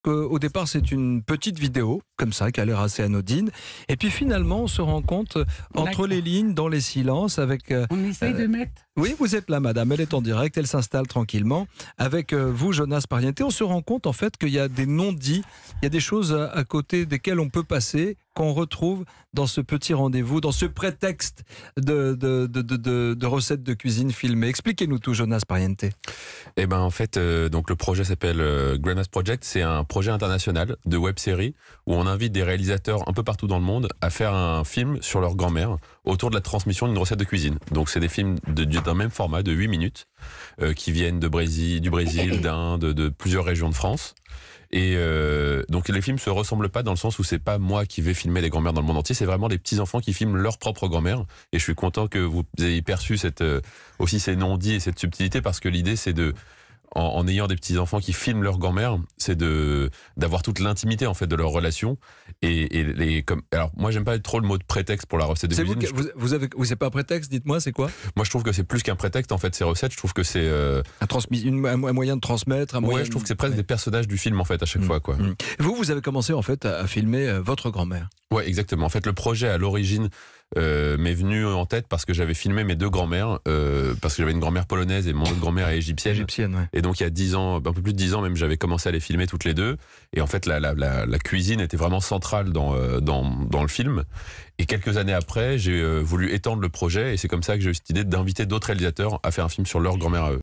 qu'au départ c'est une petite vidéo, comme ça, qui a l'air assez anodine. Et puis finalement, on se rend compte, entre les lignes, dans les silences, avec... On essaye de mettre... Oui, vous êtes là, madame, elle est en direct, elle s'installe tranquillement. Avec vous, Jonas Pariente, on se rend compte en fait qu'il y a des non-dits, il y a des choses à côté desquelles on peut passer, qu'on retrouve dans ce petit rendez-vous, dans ce prétexte de recettes de cuisine filmées. Expliquez-nous tout, Jonas Pariente. Eh ben, en fait, donc le projet s'appelle Grandma's Project. C'est un projet international de web-série où on invite des réalisateurs un peu partout dans le monde à faire un film sur leur grand-mère autour de la transmission d'une recette de cuisine. Donc c'est des films d'un même format de 8 minutes qui viennent du Brésil, d'Inde, de plusieurs régions de France. Et donc les films se ressemblent pas dans le sens où c'est pas moi qui vais filmer des grand-mères dans le monde entier, c'est vraiment des petits-enfants qui filment leur propre grand-mère. Et je suis content que vous ayez perçu aussi ces non-dits et cette subtilité, parce que l'idée c'est en ayant des petits-enfants qui filment leur grand-mère, c'est d'avoir toute l'intimité en fait de leur relation. Alors moi j'aime pas trop le mot de prétexte pour la recette de cuisine. C'est pas un prétexte, dites-moi, c'est quoi? Moi je trouve que c'est plus qu'un prétexte en fait, ces recettes. Je trouve que c'est un moyen de transmettre. Je trouve que c'est presque des personnages du film en fait à chaque fois, quoi. Vous avez commencé en fait à filmer votre grand-mère. Ouais, exactement. En fait, le projet à l'origine m'est venu en tête parce que j'avais filmé mes deux grand-mères, parce que j'avais une grand-mère polonaise et mon autre grand-mère est égyptienne. Ouais. Et donc il y a 10 ans, un peu plus de 10 ans même, j'avais commencé à les filmer toutes les deux. Et en fait, la cuisine était vraiment centrale dans le film. Et quelques années après, j'ai voulu étendre le projet, et c'est comme ça que j'ai eu cette idée d'inviter d'autres réalisateurs à faire un film sur leur grand-mère à eux.